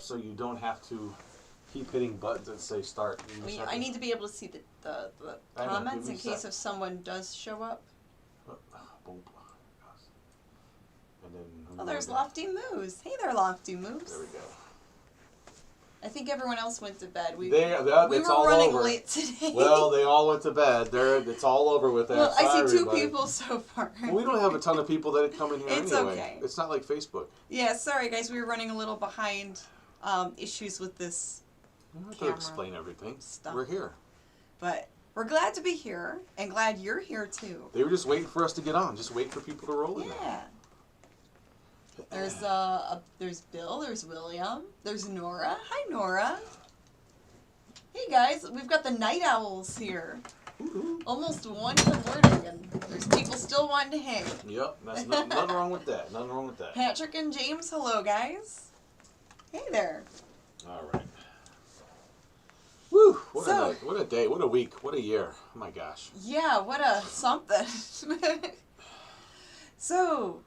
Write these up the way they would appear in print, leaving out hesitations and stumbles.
so you don't have to keep hitting buttons that say start. I need to be able to see the comments in case if someone does show up. And then, oh, there's Lofty Moose. Hey there, Lofty Moose. There we go. I think everyone else went to bed. We were running late today. Well, they all went to bed. It's all over with that. Well, I see two everybody. people so far. Well, we don't have a ton of people that come in here it's anyway. Okay. It's not like Facebook. Yeah, sorry guys, we were running a little behind. Issues with this. You don't have to explain everything. Stuff. We're here. But we're glad to be here, and glad you're here too. They were just waiting for us to get on. Just wait for people to roll in. Yeah. There's Bill. There's William. There's Nora. Hi, Nora. Hey guys, we've got the Night Owls here. Ooh. Almost 1 in the morning, and there's people still wanting to hang. Yep, that's nothing wrong with that. Nothing wrong with that. Patrick and James, hello guys. Hey there. All right. Woo! What a night. What a day. What a week. What a year. Oh my gosh. Yeah, what a something. So,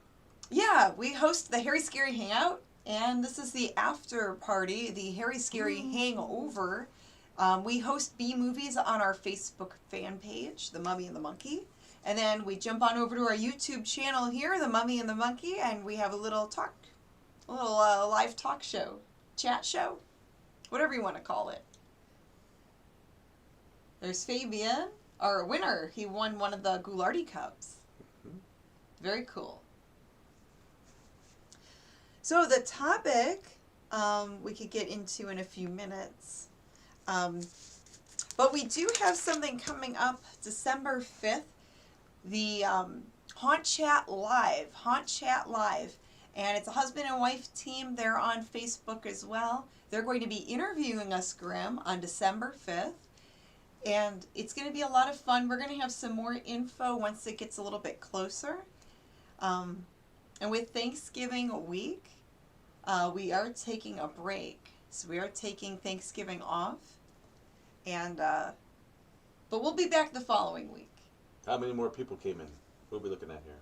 yeah, we host the Hairy Scary Hangout, and this is the after party, the Hairy Scary Hangover. We host B-movies on our Facebook fan page, The Mummy and the Monkey. And then we jump on over to our YouTube channel here, The Mummy and the Monkey, and we have a little live talk show, chat show, whatever you want to call it. There's Fabian, our winner. He won one of the Goulardi Cups. Very cool. So the topic we could get into in a few minutes. But we do have something coming up December 5th. The Haunt Chat Live. And it's a husband and wife team. They're on Facebook as well. They're going to be interviewing us, Grimm, on December 5th. And it's going to be a lot of fun. We're going to have some more info once it gets a little bit closer. And with Thanksgiving week, we are taking a break. So we are taking Thanksgiving off. And but we'll be back the following week. How many more people came in? What are we looking at here?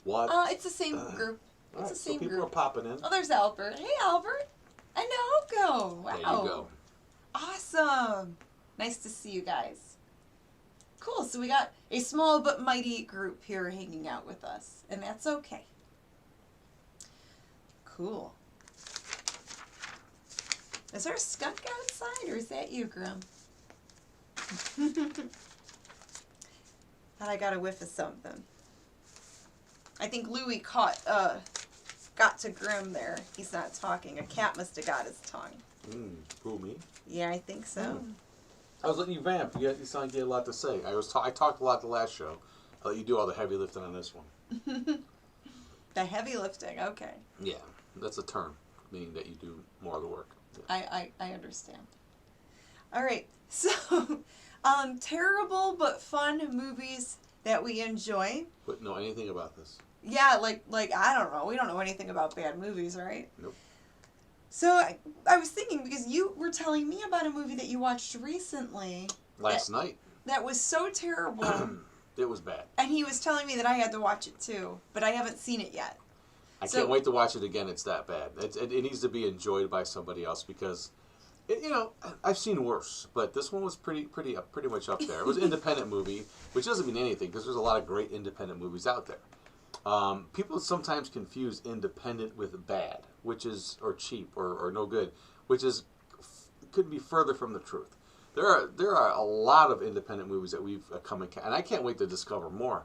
What? It's the same group. It's the same so people group. are popping in. Oh, there's Albert. Hey, Albert. And Naoko. Wow. There you go. Awesome. Nice to see you guys. Cool. So we got a small but mighty group here hanging out with us. And that's okay. Cool. Is there a skunk outside, or is that you, Grimm? Thought I got a whiff of something. I think Louie got to Grimm there. He's not talking. A cat must have got his tongue. Who, me? Yeah, I think so. I was letting you vamp. You sound like you had a lot to say. I talked a lot the last show. I'll let you do all the heavy lifting on this one. The heavy lifting, okay. Yeah, that's a term, meaning that you do more of the work. Yeah. I understand. All right, so terrible but fun movies that we enjoy. Wouldn't know anything about this. Yeah, like I don't know. We don't know anything about bad movies, right? Nope. So I was thinking, because you were telling me about a movie that you watched recently. Last night. That was so terrible. It was bad. And he was telling me that I had to watch it too, but I haven't seen it yet. I can't wait to watch it again. It's that bad. It needs to be enjoyed by somebody else because, I've seen worse, but this one was pretty much up there. It was an independent movie, which doesn't mean anything because there's a lot of great independent movies out there. People sometimes confuse independent with bad, or cheap or no good, which could be further from the truth. There are a lot of independent movies that we've come in, and I can't wait to discover more.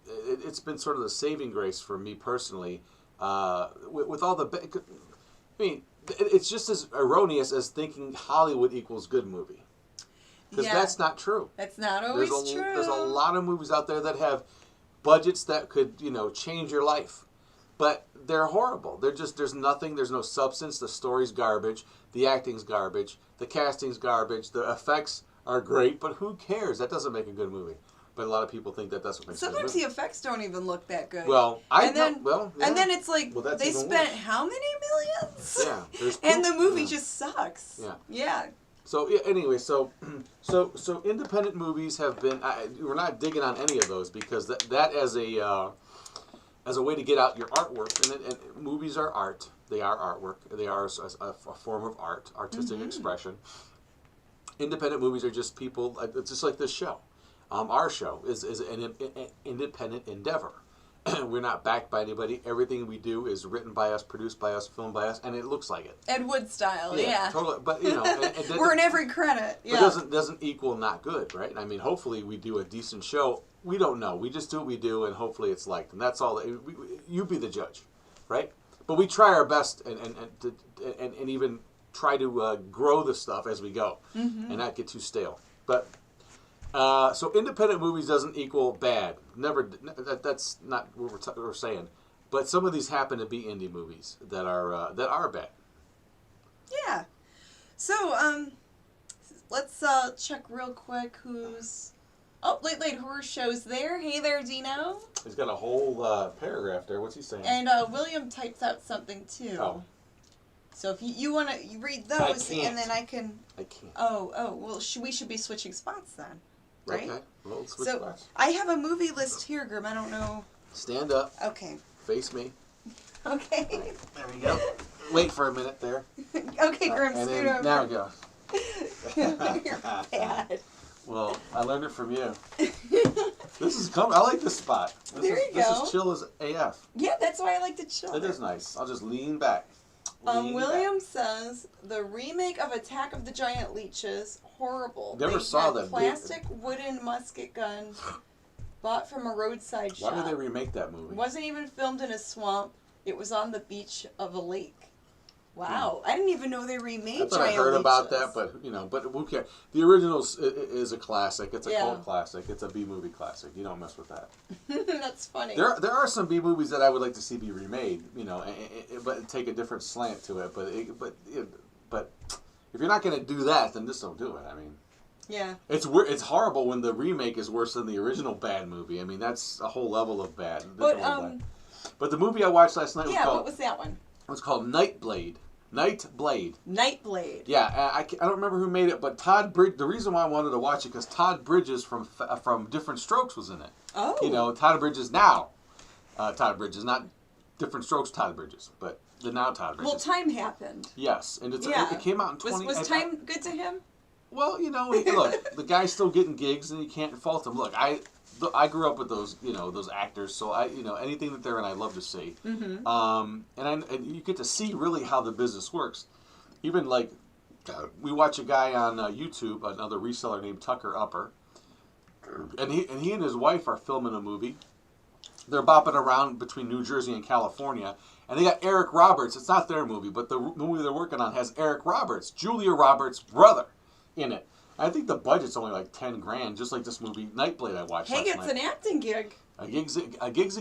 It's been sort of the saving grace for me personally, with all the. I mean, it's just as erroneous as thinking Hollywood equals good movie, because that's not true. That's not always true. There's a lot of movies out there that have budgets that could change your life, but they're horrible. There's nothing. There's no substance. The story's garbage. The acting's garbage. The casting's garbage. The effects are great, but who cares? That doesn't make a good movie. But a lot of people think that that's what makes Sometimes the effects don't even look that good. Well, and then it's like, they spent how many millions? Yeah. And the movie just sucks. Yeah. Yeah. So anyway, so independent movies have been. We're not digging on any of those because that as a way to get out your artwork, and movies are art. They are artwork. They are a form of art, artistic expression. Independent movies are just people. It's just like this show. Our show is an independent endeavor. We're not backed by anybody. Everything we do is written by us, produced by us, filmed by us, and it looks like it. Ed Wood style, yeah. Totally. But you know, we're in every credit. Yeah. But doesn't equal not good, right? I mean, hopefully we do a decent show. We don't know. We just do what we do, and hopefully it's liked, and that's all. You be the judge, right? But we try our best, and even try to grow the stuff as we go, and not get too stale. But so independent movies doesn't equal bad. Never. That's not what we're saying. But some of these happen to be indie movies that are bad. Yeah. So let's check real quick who's. Oh, Late Horror Show's there. Hey there, Dino. He's got a whole paragraph there. What's he saying? And William types out something too. Oh. So if you want to read those, and then I can. I can't. Oh, well, we should be switching spots then, right? Okay. Well, let's switch so spots. I have a movie list here, Grimm. I don't know. Stand up. Okay. Face me. Okay. There we go. Wait for a minute there. Okay, Grimm. And scoot then, over. now we go. You're bad. Well, I learned it from you. This is I like this spot. There you go. This is chill as AF. Yeah, that's why I like to chill. It is nice. I'll just lean back. William says the remake of Attack of the Giant Leeches, horrible. Never saw that. Plastic wooden musket gun bought from a roadside shop. Why would they remake that movie? It wasn't even filmed in a swamp. It was on the beach of a lake. Wow, I didn't even know they remade I thought Giant I heard about Leeches. that, but who cares? The original is a classic. It's a Yeah. cult classic. It's a B movie classic. You don't mess with that. That's funny. There are some B movies that I would like to see be remade, but take a different slant to it. But if you're not going to do that, then just don't do it. I mean, yeah, it's horrible when the remake is worse than the original bad movie. I mean, that's a whole level of bad. But the movie I watched last night was called. What was that one? It was called Nightblade. Nightblade. Yeah, I don't remember who made it, but Todd Bridges. The reason why I wanted to watch it because Todd Bridges from Different Strokes was in it. Oh. Todd Bridges now. Todd Bridges, not Different Strokes. Todd Bridges, but the now Todd Bridges. Well, Time happened. Yes, and it came out in 20. Was Time good to him? Well, look, the guy's still getting gigs, and you can't fault him. Look, I grew up with those, those actors, so anything that they're in, I love to see. Mm-hmm. And you get to see really how the business works. Even we watch a guy on YouTube, another reseller named Tucker Upper, and he and his wife are filming a movie. They're bopping around between New Jersey and California, and they got Eric Roberts. It's not their movie, but the movie they're working on has Eric Roberts, Julia Roberts' brother, in it. I think the budget's only like $10,000, just like this movie Nightblade I watched last night. Hey, it's an acting gig. A gig's a gig. A gig's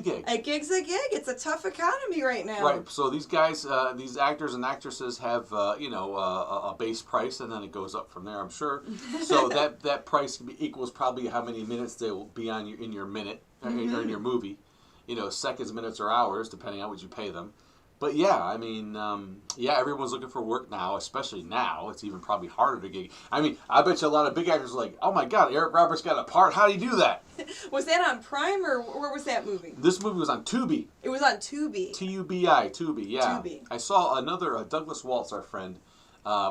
a gig. It's a tough economy right now. Right. So these guys, these actors and actresses have, a base price, and then it goes up from there, I'm sure. So that price equals probably how many minutes they will be on in your minute, or in your movie. Seconds, minutes, or hours, depending on what you pay them. But yeah, I mean, everyone's looking for work now, especially now. It's even probably harder to get. I mean, I bet you a lot of big actors are like, oh my God, Eric Roberts got a part. How do you do that? Was that on Prime, or where was that movie? This movie was on Tubi. It was on Tubi. Tubi, Tubi, yeah. Tubi. I saw another, Douglas Waltz, our friend,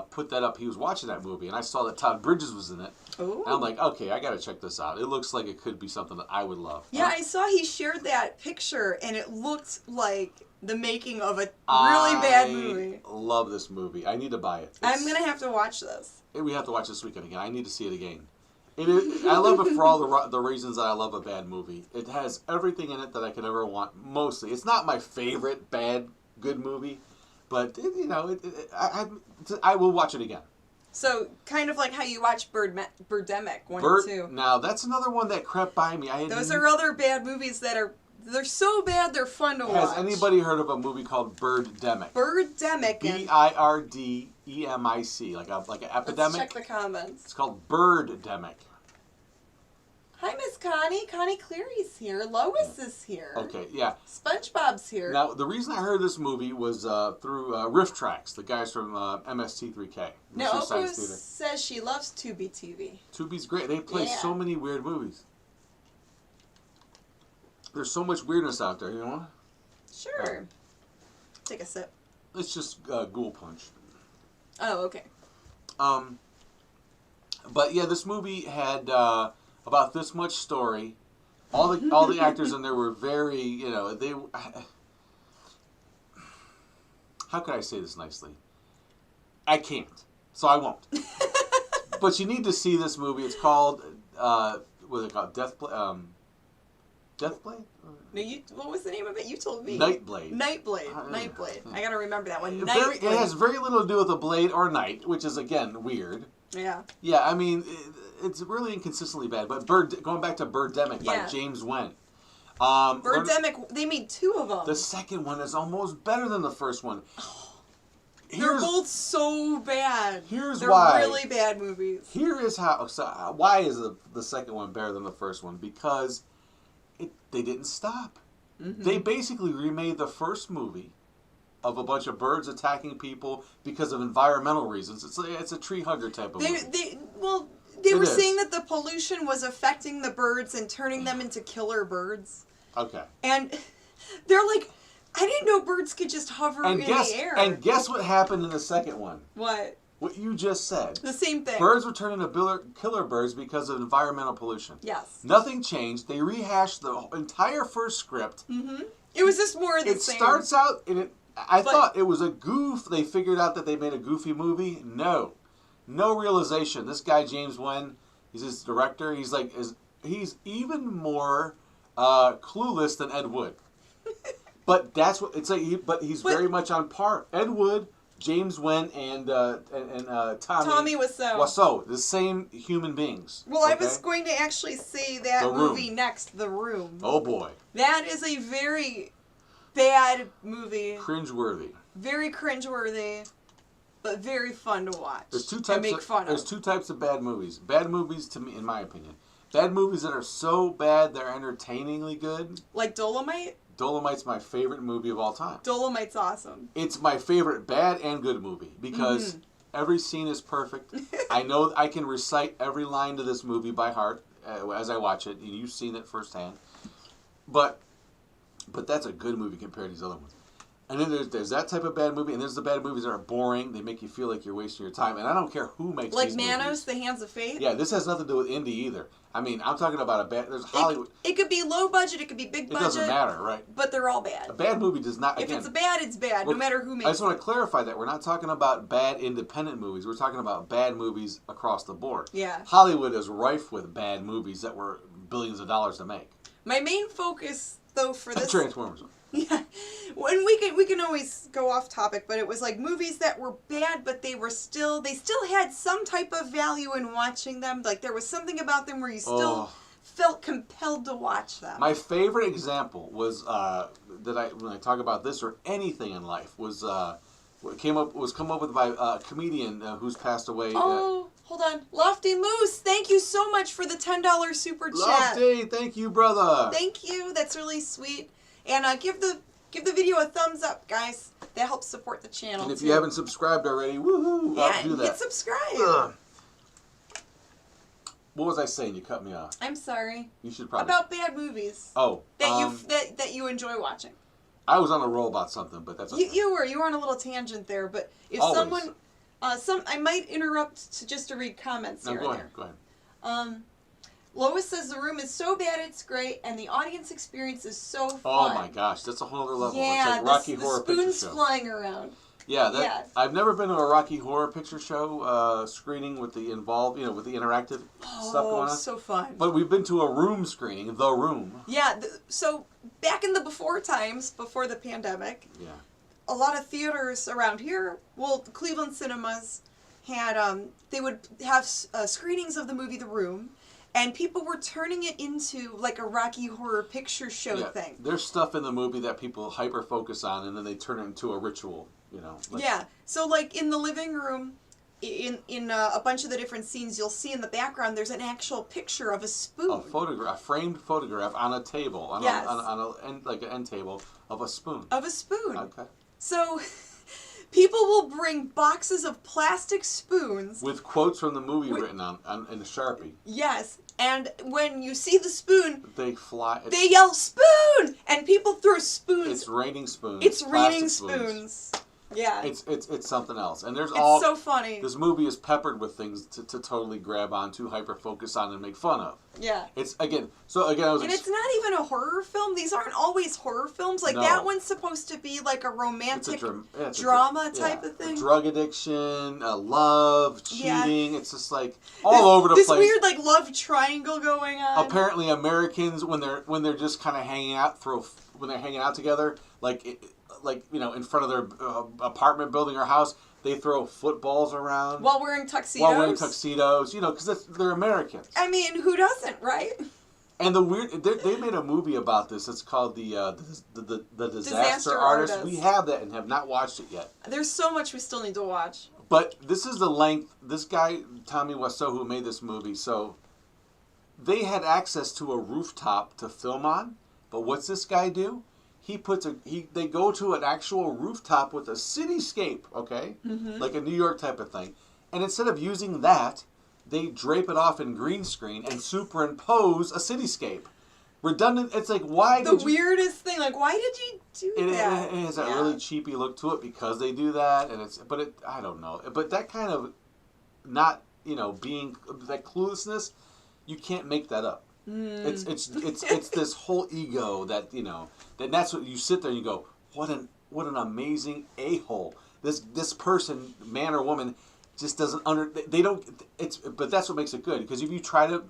put that up. He was watching that movie, and I saw that Todd Bridges was in it. Ooh. And I'm like, okay, I got to check this out. It looks like it could be something that I would love. Yeah, I saw he shared that picture, and it looked like the making of a really bad movie. I love this movie. I need to buy it. I'm going to have to watch this. We have to watch this weekend again. I need to see it again. I love it for all the reasons that I love a bad movie. It has everything in it that I could ever want, mostly. It's not my favorite good movie, but, I will watch it again. So, kind of like how you watch Birdemic 1 and 2. Now, that's another one that crept by me. Those are other bad movies they're so bad they're fun to watch. Has anybody heard of a movie called Birdemic? Birdemic. Birdemic, like an epidemic. Let's check the comments. It's called Birdemic. Hi, Miss Connie. Connie Cleary's here. Lois is here. Okay, yeah. SpongeBob's here. Now, the reason I heard this movie was through Riff Tracks, the guys from MST3K. Now, Oko says she loves Tubi TV. Tubi's great. They play so many weird movies. There's so much weirdness out there, you know? Sure. Take a sip. It's just Ghoul Punch. Oh, okay. But yeah, this movie had about this much story. All the actors in there were very, you know, they. How could I say this nicely? I can't, so I won't. But you need to see this movie. It's called what is it called? Deathblade. No, what was the name of it? You told me. Nightblade. Nightblade. I gotta remember that one. It has very little to do with a blade or night, which is again weird. Yeah. Yeah, I mean, it's really inconsistently bad. But going back to Birdemic by James Wen. Birdemic, they made 2 of them. The second one is almost better than the first one. They're both so bad. They're why. They're really bad movies. Here is how. So why is the second one better than the first one? Because they didn't stop. Mm-hmm. They basically remade the first movie of a bunch of birds attacking people because of environmental reasons. It's a tree hugger type of movie. They were saying that the pollution was affecting the birds and turning them into killer birds. Okay. And they're like, I didn't know birds could just hover in the air. And guess what happened in the second one? What? What you just said. The same thing. Birds were turned into killer birds because of environmental pollution. Yes. Nothing changed. They rehashed the entire first script. Mm-hmm. It was just more of the same. It starts out, I thought it was a goof. They figured out that they made a goofy movie. No realization. This guy, James Wen, he's his director. He's he's even more clueless than Ed Wood. But that's what it's like. But he's very much on par. Ed Wood, James Wen, and Tommy Wiseau, the same human beings. Well, okay? I was going to actually say that movie next, The Room. Oh boy, that is a very bad movie. Cringeworthy. Very cringeworthy, but very fun to watch. There's two types of bad movies. Bad movies, to me, in my opinion, bad movies that are so bad they're entertainingly good. Like Dolomite. Dolomite's my favorite movie of all time. Dolomite's awesome. It's my favorite bad and good movie because every scene is perfect. I know I can recite every line to this movie by heart as I watch it. You've seen it firsthand. But that's a good movie compared to these other ones. And then there's that type of bad movie, and there's the bad movies that are boring. They make you feel like you're wasting your time. And I don't care who makes these movies. Like Manos, The Hands of Fate? Yeah, this has nothing to do with indie either. I mean, I'm talking about there's Hollywood. It could be low budget, it could be big budget. It doesn't matter, right? But they're all bad. A bad movie does not, If it's bad, it's bad, no matter who makes it. I just want to clarify that. We're not talking about bad independent movies. We're talking about bad movies across the board. Yeah. Hollywood is rife with bad movies that were billions of dollars to make. My main focus, though, for this... Transformers. Yeah. When we can always go off topic, but it was like movies that were bad, but they still had some type of value in watching them. Like there was something about them where you still felt compelled to watch them. My favorite example was when I talk about this or anything in life was come up with by a comedian who's passed away. Oh, hold on, Lofty Moose. Thank you so much for the $10 super chat. Lofty, thank you, brother. Thank you. That's really sweet. And give the video a thumbs up, guys. That helps support the channel. And if you haven't subscribed already, woohoo! Do that. Hit subscribe. What was I saying? You cut me off. I'm sorry. You should probably about bad movies. Oh, that you enjoy watching. I was on a roll about something, but that's okay. You were on a little tangent there, but if someone I might interrupt to read comments here. Go ahead. Lois says The Room is so bad it's great, and the audience experience is so fun. Oh my gosh, that's a whole other level. Yeah, it's like Rocky Horror Picture Show. Spoons flying around. Yeah, I've never been to a Rocky Horror Picture Show screening with the with the interactive stuff going on. Oh, so fun. But we've been to a Room screening, The Room. Yeah, so back in the before times, before the pandemic, a lot of theaters around here, Cleveland cinemas had, they would have screenings of the movie The Room. And people were turning it into like a Rocky Horror Picture Show thing. There's stuff in the movie that people hyper focus on, and then they turn it into a ritual. So like in the living room, in a bunch of the different scenes, you'll see in the background there's an actual picture of a spoon. A framed photograph on a table, on an end table of a spoon. Of a spoon. Okay. So people will bring boxes of plastic spoons with quotes from the movie written on in a Sharpie. Yes. And when you see the spoon, they yell "Spoon!" and people throw spoons. It's raining spoons. It's raining spoons. Yeah. It's something else. And there's It's so funny. This movie is peppered with things to totally grab onto, hyper focus on, and make fun of. Yeah. It's again. I was. And it's not even a horror film. These aren't always horror films. Like, No. that one's supposed to be like a romantic it's drama type of thing. Drug addiction, love, cheating. Yeah. It's just like all over the this place. This weird like love triangle going on. Apparently, Americans when they're just kind of hanging out together, like in front of their apartment building or house, they throw footballs around while wearing tuxedos. Because they're Americans. I mean, who doesn't, right? And they made a movie about this. It's called the Disaster Artist. We have that and have not watched it yet. There's so much we still need to watch. But this is the length. This guy Tommy Wiseau, who made this movie, so they had access to a rooftop to film on. But what's this guy do? They go to an actual rooftop with a cityscape, okay? Mm-hmm. Like a New York type of thing. And instead of using that, they drape it off in green screen and superimpose a cityscape. Redundant. It's like, why the weirdest thing. Like, why did you do that? It has that really cheapy look to it because they do that. And I don't know. But that kind of not, being, that cluelessness, you can't make that up. Mm. It's this whole ego that that's what you sit there and you go, what an amazing a-hole. This person, man or woman, just doesn't but that's what makes it good, because if you try to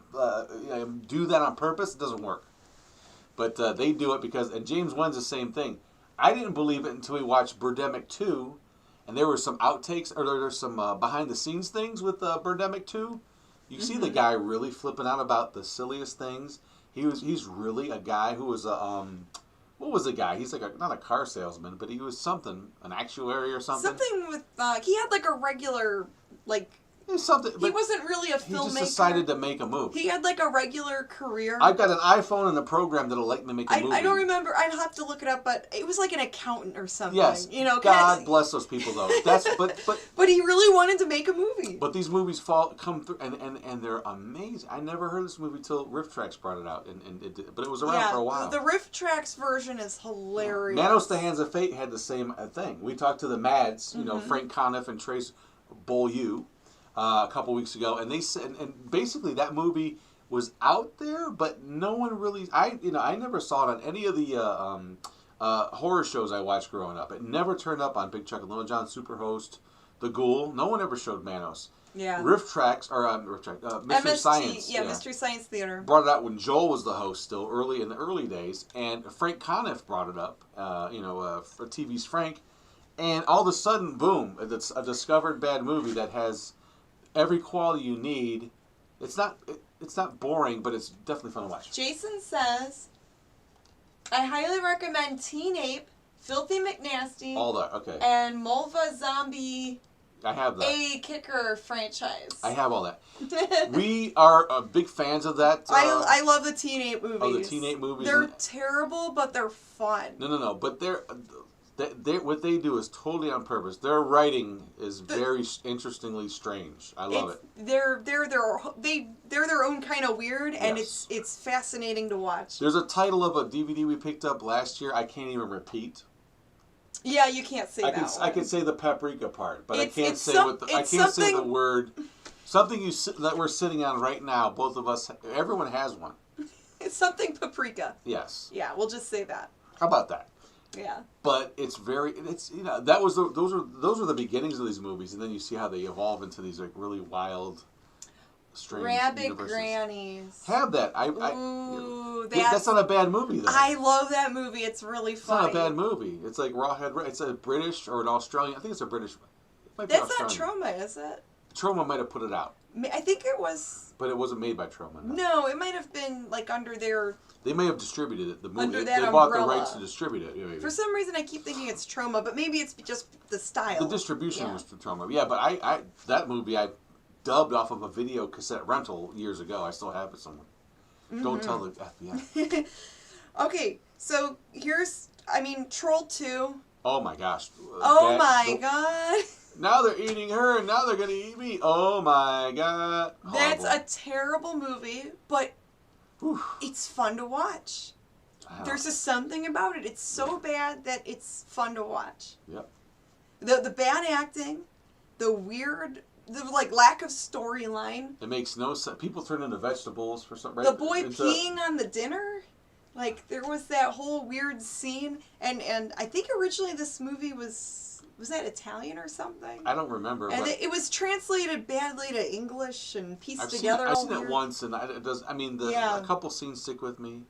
do that on purpose, it doesn't work. But they do it and James Wan's the same thing. I didn't believe it until we watched Birdemic 2, and there were some outtakes, or there's some behind the scenes things with Birdemic 2. You see the guy really flipping out about the silliest things. He's really a guy who was what was the guy? He's like not a car salesman, but he was something, an actuary or something. Something with he had like a regular something. He wasn't really a filmmaker. He just decided to make a movie. He had like a regular career. I've got an iPhone and a program that'll let me make a movie. I don't remember. I'd have to look it up, but it was like an accountant or something. Yes. God bless those people though. But he really wanted to make a movie. But these movies come through and they're amazing. I never heard this movie till Riff Tracks brought it out, but it was around for a while. The Riff Tracks version is hilarious. Manos: The Hands of Fate had the same thing. We talked to the Mads, Frank Conniff and Trace Beaulieu, a couple weeks ago, and they said, and basically that movie was out there, but no one really. I never saw it on any of the horror shows I watched growing up. It never turned up on Big Chuck and Little John, Superhost, The Ghoul. No one ever showed Manos. Yeah. Riff Tracks Mystery Science. Yeah, Mystery Science Theater brought it out when Joel was the host, still in the early days, and Frank Conniff brought it up. For TV's Frank, and all of a sudden, boom! It's a discovered bad movie that has every quality you need. It's not boring, but it's definitely fun to watch. Jason says, I highly recommend Teen Ape, Filthy McNasty, all that, okay, and Mulva Zombie. I have that. A Kicker franchise. I have all that. We are big fans of that. I love the Teen Ape movies. Oh, the Teen Ape movies. They're terrible, but they're fun. No. But what they do is totally on purpose. Their writing is very interestingly strange. I love it. They're their own kind of weird, and it's fascinating to watch. There's a title of a DVD we picked up last year. I can't even repeat. Yeah, you can't say that one. I can say the paprika part, but I can't say say the word. Something that we're sitting on right now. Both of us, everyone has one. It's something paprika. Yes. Yeah, we'll just say that. How about that? Yeah. But those are the beginnings of these movies, and then you see how they evolve into these like really wild, strange Rabbit universes. Grannies. Have that. That's not a bad movie though. I love that movie. It's really funny. It's not a bad movie. It's like Rawhead. It's a British or an Australian. I think it's a British. That's not Trauma, is it? Trauma might have put it out. I think it was. But it wasn't made by Trauma. No, it might have been like under their. They may have distributed it. The movie. Under that they umbrella. bought the rights to distribute it. Maybe. For some reason, I keep thinking it's Trauma, but maybe it's just the style. The distribution was for Trauma. Yeah, but that movie I dubbed off of a video cassette rental years ago. I still have it somewhere. Mm-hmm. Don't tell the FBI. Okay, so Troll 2. Oh my gosh. God. Now they're eating her, and now they're going to eat me. Oh my God. Horrible. That's a terrible movie, but it's fun to watch. There's just something about it. It's so bad that it's fun to watch. Yep. The bad acting, the weird, the like lack of storyline. It makes no sense. People turn into vegetables for some. Right? The boy peeing on the dinner. Like there was that whole weird scene, and I think originally this movie was that Italian or something? I don't remember. And it was translated badly to English and pieced together. I've seen it once, and it does. I mean, a couple scenes stick with me,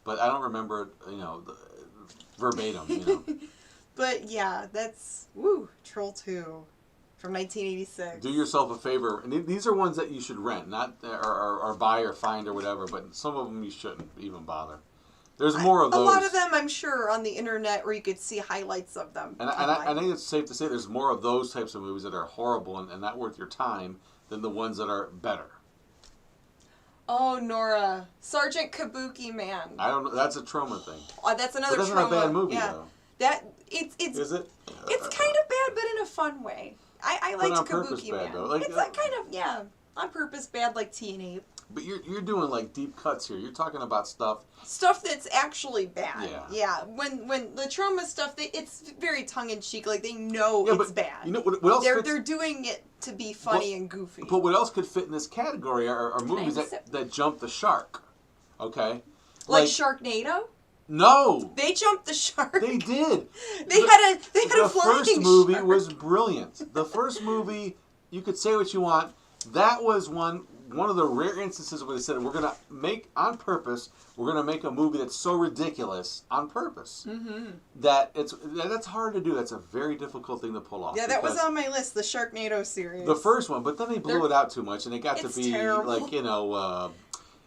but I don't remember it. Verbatim. But yeah, that's Troll 2 from 1986. Do yourself a favor, and these are ones that you should rent, not or buy or find or whatever. But some of them you shouldn't even bother. There's more of those. A lot of them, I'm sure, on the internet where you could see highlights of them. And I think it's safe to say there's more of those types of movies that are horrible and not worth your time than the ones that are better. Oh, Nora. Sergeant Kabuki Man. I don't know. That's a trauma thing. That's another trauma. That's not a bad movie, though. Is it? It's kind of bad, but in a fun way. I liked Kabuki Man. Bad, though. Like, it's like kind of, on purpose bad, like TNA. But you're doing like deep cuts here. You're talking about stuff that's actually bad. Yeah. When the trauma stuff, it's very tongue in cheek. Like they know it's bad. You know what else? They're doing it to be funny and goofy. But what else could fit in this category are movies that jump the shark. Okay. Like Sharknado. No. They jumped the shark. They did. They had a flying shark. The first movie was brilliant. The first movie, you could say what you want. That was one of the rare instances where they said, we're going to make, on purpose, we're going to make a movie that's so ridiculous on purpose. Mm-hmm. That's hard to do. That's a very difficult thing to pull off. Yeah, that was on my list, the Sharknado series. The first one, but then they blew it out too much, and it got to be terrible.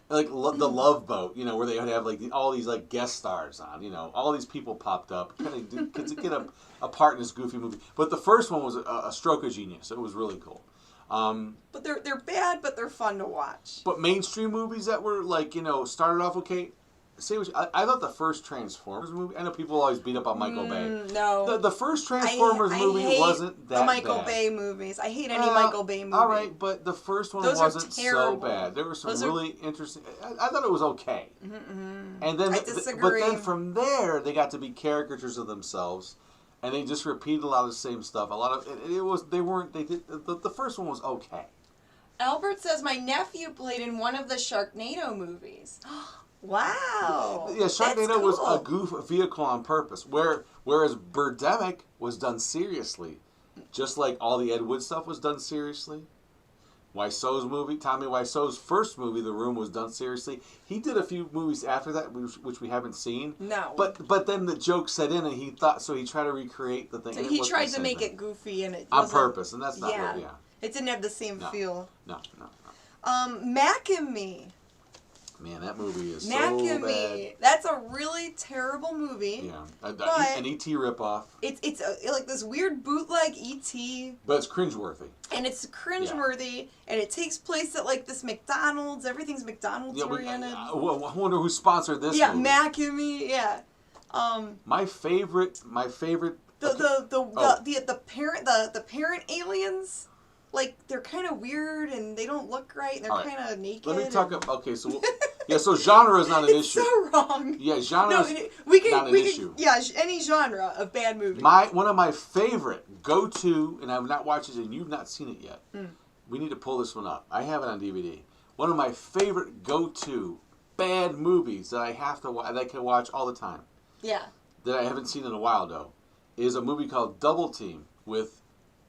Like, the Love Boat, where they would have like all these like guest stars on, all these people popped up, kind of get a part in this goofy movie. But the first one was a stroke of genius. It was really cool. But they're bad, but they're fun to watch. But mainstream movies that were like, started off okay. I thought the first Transformers movie. I know people always beat up on Michael Bay. No, the first Transformers movie wasn't that bad. The Michael Bay movies. I hate any Michael Bay movie. All right, but the first one wasn't so bad. There were some really interesting. I thought it was okay. Mm-hmm. And then, I disagree. But then from there, they got to be caricatures of themselves. And they just repeated a lot of the same stuff. A lot of the first one was okay. Albert says my nephew played in one of the Sharknado movies. Wow. Yeah, Sharknado was a goof vehicle on purpose. Whereas Birdemic was done seriously. Just like all the Ed Wood stuff was done seriously. Tommy Wiseau's first movie, The Room, was done seriously. He did a few movies after that, which we haven't seen. No. But then the joke set in, and he tried to recreate the thing. So he tried to make it goofy, and it on purpose, and that's not It didn't have the same feel. No. Mac and Me. Man, that movie is Mac so and bad. Me. That's a really terrible movie. Yeah, an E.T. ripoff. It's like this weird bootleg E.T. But it's cringeworthy. And it's cringeworthy, and it takes place at like this McDonald's. Everything's McDonald's oriented. I wonder who sponsored this. Yeah, movie. Mac and Me. Yeah. My favorite. The parent aliens. Like, they're kind of weird, and they don't look right, and they're kind of naked. Let me talk about... Okay, so... so genre is not an issue. So wrong. Yeah, genre is not an issue. Yeah, any genre of bad movie. One of my favorite go-to, and I've not watched it, and you've not seen it yet. We need to pull this one up. I have it on DVD. One of my favorite go-to bad movies that I can watch all the time. Yeah. That I haven't seen in a while, though, is a movie called Double Team with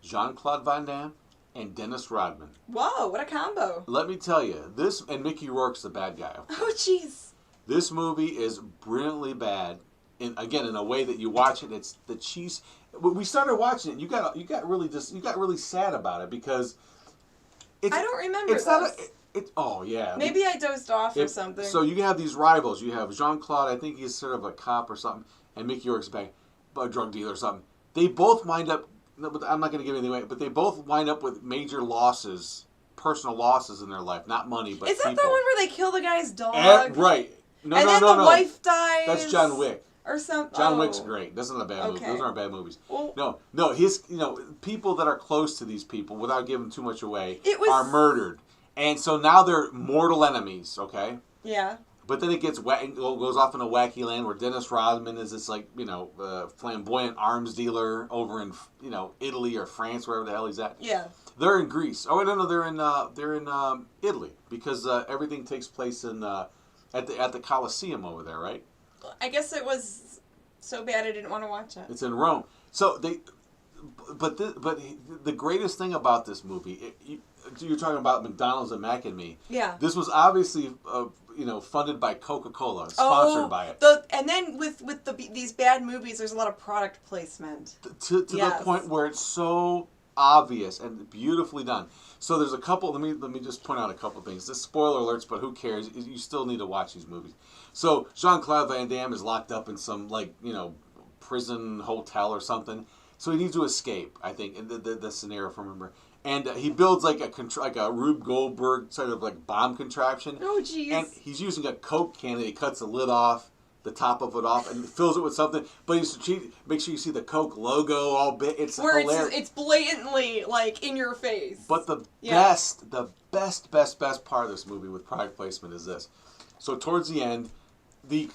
Jean-Claude Van Damme and Dennis Rodman. Whoa, what a combo. Let me tell you, and Mickey Rourke's the bad guy. Oh, jeez. This movie is brilliantly bad. In a way that you watch it, it's the cheese. When we started watching it, you got really sad about it because I don't remember this. Oh, yeah. Maybe I dozed off or something. So you have these rivals. You have Jean-Claude, I think he's sort of a cop or something, and Mickey Rourke's a drug dealer or something. They both wind up... I'm not going to give anything away, but they both wind up with major losses, personal losses in their life. Not money, but Is that people. the one where they kill the guy's dog? Right. No. The wife dies? That's John Wick. Or something. John Wick's great. That's not a bad movie. Those aren't bad movies. Well, no. His, people that are close to these people, without giving too much away, are murdered. And so now they're mortal enemies, okay? Yeah. But then it goes off in a wacky land where Dennis Rodman is this like flamboyant arms dealer over in Italy or France, wherever the hell he's at. Yeah. They're in Greece. Oh no, they're in Italy because everything takes place in at the Colosseum over there, right? I guess it was so bad I didn't want to watch it. It's in Rome. So but the greatest thing about this movie, you're talking about McDonald's and Mac and Me. Yeah. This was obviously funded by Coca-Cola, sponsored by it. And then with these bad movies, there's a lot of product placement. To the point where it's so obvious and beautifully done. So there's a couple. Let me just point out a couple things. This spoiler alerts, but who cares? You still need to watch these movies. So Jean-Claude Van Damme is locked up in some prison hotel or something. So he needs to escape. I think in the scenario, if I remember. And he builds like a Rube Goldberg sort of like bomb contraption. Oh, jeez. And he's using a Coke can, and he cuts the lid off, the top of it off, and fills it with something. But make sure you see the Coke logo all big. It's hilarious. It's blatantly like in your face. But the best part of this movie with product placement is this. So towards the end, the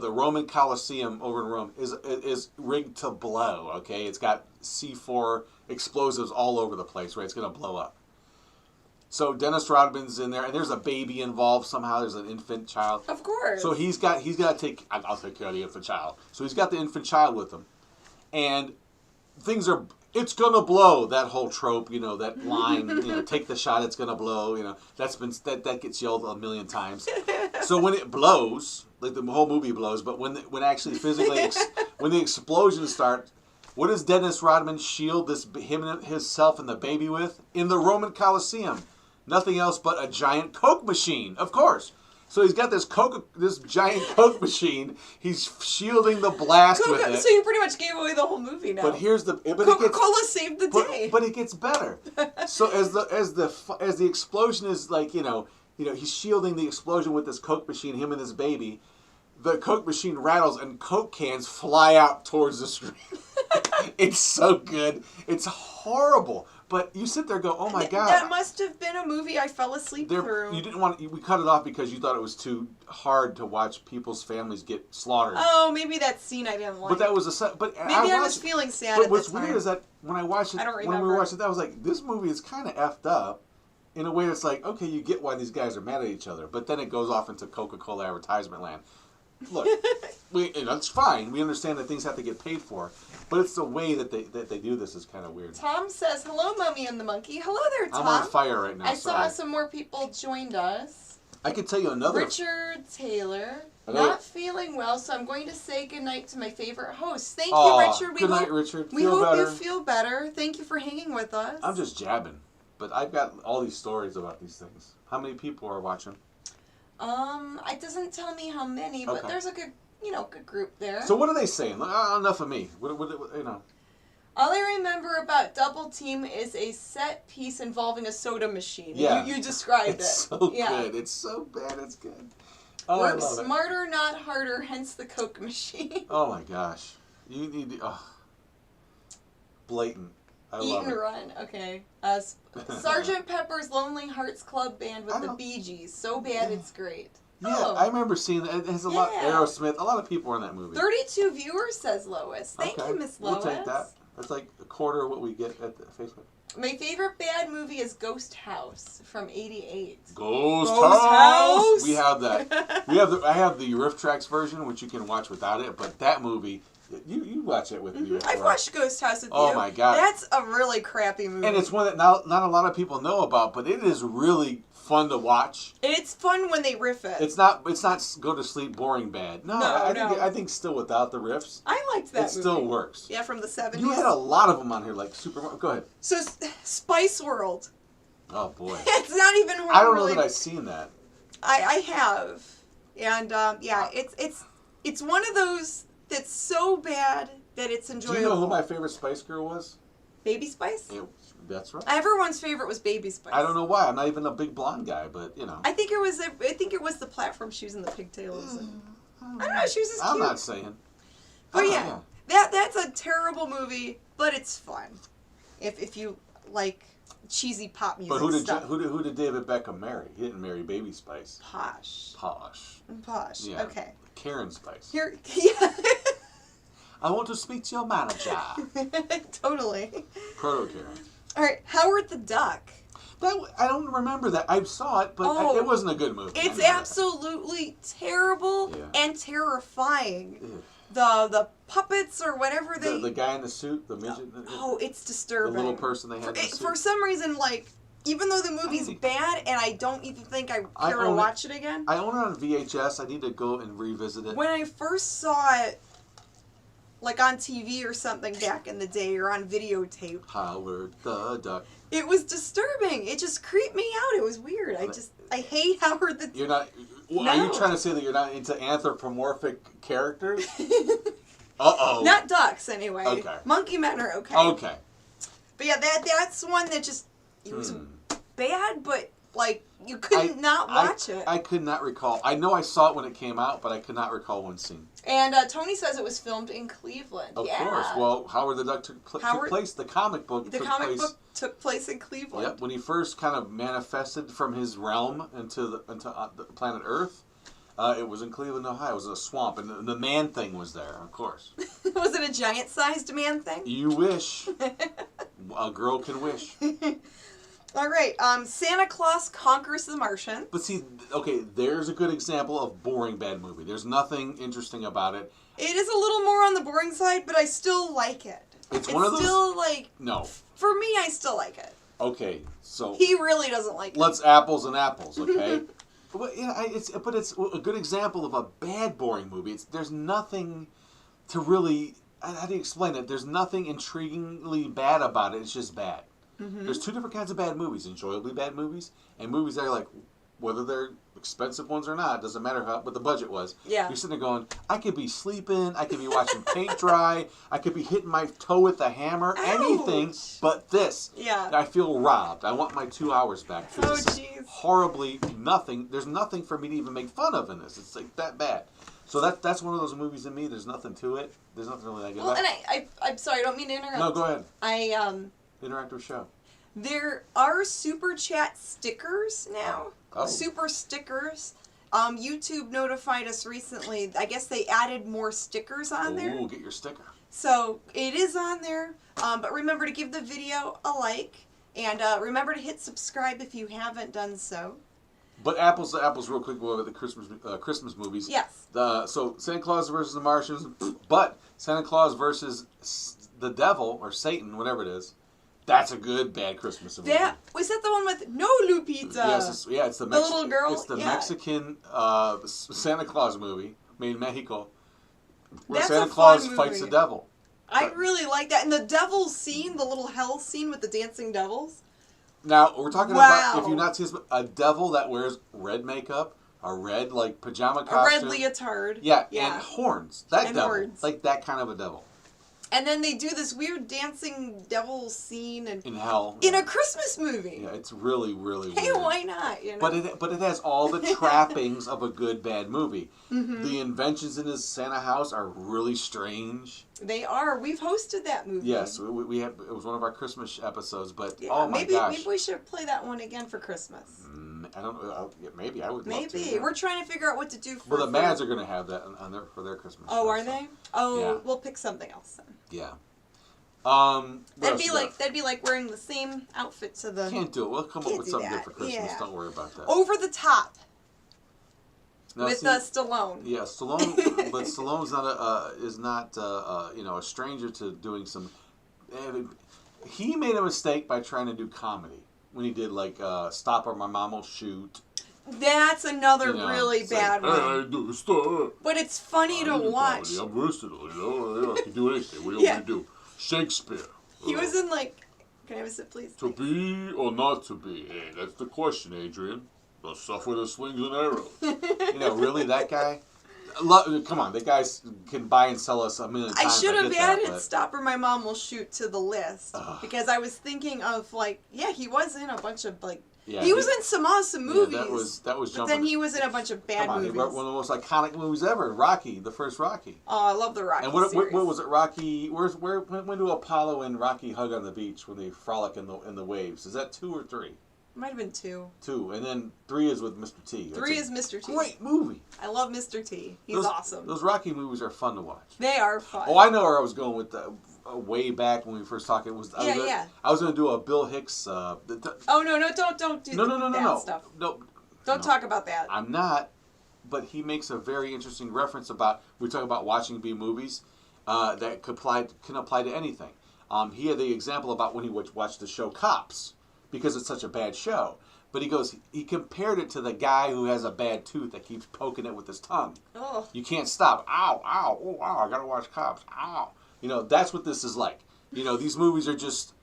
Roman Colosseum over in Rome is rigged to blow. Okay, it's got C4 explosives all over the place. Right, it's gonna blow up. So Dennis Rodman's in there, and there's a baby involved somehow. There's an infant child. Of course. So he's got to take. I'll take care of the infant child. So he's got the infant child with him, and things are. It's gonna blow. That whole trope, that line. Take the shot. It's gonna blow. That gets yelled a million times. So when it blows, like the whole movie blows, but when actually physically when the explosions start. What does Dennis Rodman shield himself and the baby with? In the Roman Colosseum. Nothing else but a giant Coke machine, of course. So he's got this giant Coke machine. He's shielding the blast with it. So you pretty much gave away the whole movie now. But here's Coca-Cola saved the day. But it gets better. So as the explosion is like he's shielding the explosion with this Coke machine, him and his baby. The Coke machine rattles and Coke cans fly out towards the screen. It's so good. It's horrible. But you sit there and go, oh my God. That must have been a movie I fell asleep through. You didn't want. We cut it off because you thought it was too hard to watch people's families get slaughtered. Oh, maybe that scene I didn't like. But that was maybe I was feeling sad. But what's weird is that when I watched it, when we watched it, I was like, this movie is kind of effed up. In a way, it's like, okay, you get why these guys are mad at each other, but then it goes off into Coca-Cola advertisement land. Look, it's fine. We understand that things have to get paid for, but it's the way that they do this is kind of weird. Tom says, "Hello, Mummy and the Monkey." Hello there, Tom. I'm on fire right now. I saw some more people joined us. I can tell you another. Richard Taylor, not feeling well, so I'm going to say goodnight to my favorite host. Thank you, Richard. Good night, Richard. We hope you feel better. Thank you for hanging with us. I'm just jabbing, but I've got all these stories about these things. How many people are watching? It doesn't tell me how many, but there's a good, good group there. So what are they saying? Enough of me. What All I remember about Double Team is a set piece involving a soda machine. Yeah. You described it. It's so good. It's so bad. It's good. Oh, Work smarter, not harder, hence the Coke machine. Oh my gosh. You need to... blatant. I Eat love and it. run. Okay. Sgt. Pepper's Lonely Hearts Club Band with the Bee Gees. So bad it's great. Yeah, I remember seeing that. It has a lot. Aerosmith. A lot of people are in that movie. 32 viewers, says Lois. Thank you, Miss Lois. We'll take that. That's like a quarter of what we get at the Facebook. My favorite bad movie is Ghost House from '88. Ghost House. We have that. I have the Riff Tracks version, which you can watch without it. But that movie, you watch it with me. Before. I've watched Ghost House with you. Oh my God, that's a really crappy movie. And it's one that not a lot of people know about, but it is really fun to watch. It's fun when they riff it. It's not go to sleep boring bad. No, I think still without the riffs. I liked that movie. It still works. Yeah, from the 70s. You had a lot of them on here, like Super. Go ahead. So Spice World. Oh boy. It's not even. I don't know that I've seen that. I have, and it's one of those that's so bad that it's enjoyable. Do you know who my favorite Spice Girl was? Baby Spice? That's right. Everyone's favorite was Baby Spice. I don't know why. I'm not even a big blonde guy, but I think it was the platform shoes and the pigtails. I don't know. She was just cute. I'm not saying. But that's a terrible movie, but it's fun. If you like cheesy pop music But who did stuff. who did David Beckham marry? He didn't marry Baby Spice. Posh. Posh. Yeah. Okay. Karen Spice. Yeah. I want to speak to your manager. Totally. Proto Karen. All right, Howard the Duck. I don't remember that. I saw it, but it wasn't a good movie. It's absolutely terrible and terrifying. Ew. The puppets or whatever the guy in the suit, the midget. It's disturbing. The little person they had. For some reason, like, even though the movie's bad, and I don't even think I care to watch it again. I own it on VHS. I need to go and revisit it. When I first saw it, like on TV or something back in the day, or on videotape. Howard the Duck. It was disturbing. It just creeped me out. It was weird. I hate Howard the Duck. You're not. Well, are you trying to say that you're not into anthropomorphic characters? Uh-oh. Not ducks, anyway. Okay. Monkey men are okay. Okay. But yeah, that's one that just, it was bad, but, like, you couldn't not watch it. I could not recall. I know I saw it when it came out, but I could not recall one scene. And Tony says it was filmed in Cleveland. Of course. Well, Howard the Duck took place. The comic book took place in Cleveland. Yep. When he first kind of manifested from his realm into the planet Earth, it was in Cleveland, Ohio. It was a swamp, and the man thing was there, of course. Was it a giant-sized man thing? You wish. A girl can wish. All right. Santa Claus Conquers the Martian. But see, okay, there's a good example of boring bad movie. There's nothing interesting about it. It is a little more on the boring side, but I still like it. It's one of those. Still like. No. For me, I still like it. Okay, so. He really doesn't like it. Let's apples and apples, okay? But it's a good example of a bad boring movie. There's nothing to really. How do you explain it? There's nothing intriguingly bad about it. It's just bad. Mm-hmm. There's two different kinds of bad movies: enjoyably bad movies, and movies that are like, whether they're expensive ones or not, doesn't matter what the budget was. Yeah. You're sitting there going, I could be sleeping, I could be watching paint dry, I could be hitting my toe with a hammer, anything but this. Yeah. I feel robbed. I want my 2 hours back. Oh, jeez. Horribly nothing. There's nothing for me to even make fun of in this. It's like that bad. So that's one of those movies in me. There's nothing to it. There's nothing really negative. Well, and I'm sorry, I don't mean to interrupt. No, go ahead. Interactive show. There are super chat stickers now. Oh. Super stickers. YouTube notified us recently. I guess they added more stickers on there. Ooh, get your sticker. So it is on there. But remember to give the video a like. And remember to hit subscribe if you haven't done so. But apples to apples, real quick, with the Christmas movies. Yes. So Santa Claus versus the Martians, but Santa Claus versus the devil, or Satan, whatever it is. That's a good bad Christmas movie. Was that the one with no Lupita? Yes, it's the little girl. It's the Mexican Santa Claus movie made in Mexico, where That's Santa Claus fights the devil. I really like that, and the devil scene, the little hell scene with the dancing devils. Now we're talking about, if you've not seen this, a devil that wears red makeup, a red pajama costume, a red leotard, and horns. That devil, horns. like that kind of a devil. And then they do this weird dancing devil scene in hell in a Christmas movie. Yeah, it's really, really weird. Hey, why not? You know? But it has all the trappings of a good bad movie. Mm-hmm. The inventions in his Santa house are really strange. They are. We've hosted that movie. Yes, we had. It was one of our Christmas episodes. But oh my gosh, maybe we should play that one again for Christmas. I don't know. Maybe I would. Maybe love to, yeah. We're trying to figure out what to do for. Well, the Mads are going to have that for their Christmas. Oh, show, are they? Oh, yeah. We'll pick something else then. Yeah. That'd be like wearing the same outfit to the. Can't do it. We'll come up with something good for Christmas. Yeah. Don't worry about that. Over the Top. Now, with Stallone. Yeah, Stallone. But Stallone's not a stranger to doing some. He made a mistake by trying to do comedy when he did Stop or My Mom Will Shoot. That's another really bad one. I do stuff. But it's funny to watch. I'm versatile, I can do anything. What do you want me to do? Shakespeare. He was in can I have a sip, please? To be or not to be? Hey, that's the question, Adrian. The stuff with the slings and arrows. Really, that guy? Come on, the guys can buy and sell us a million times. I should have added Stop or My Mom Will Shoot to the list. Because I was thinking of, he was in a bunch of, Yeah, he was in some awesome movies. Yeah, that was but jumping. then he was in a bunch of bad movies. He wrote one of the most iconic movies ever, Rocky, the first Rocky. Oh, I love the Rocky And what series. was it, Rocky? When do Apollo and Rocky hug on the beach when they frolic in the waves? Is that 2 or 3? Might have been 2. 2, and then 3 is with Mr. T. 3 is Mr. T. Great movie. I love Mr. T. He's awesome. Those Rocky movies are fun to watch. They are fun. Oh, I know where I was going with way back when we first talked. I was going to do a Bill Hicks. Oh no, don't do that stuff. No, don't talk about that. I'm not. But he makes a very interesting reference about we talk about watching B movies that can apply to anything. He had the example about when he watched the show Cops. Because it's such a bad show. But he compared it to the guy who has a bad tooth that keeps poking it with his tongue. Oh. You can't stop. Ow, ow, oh, ow, I gotta watch Cops. Ow. That's what this is like. These movies are just,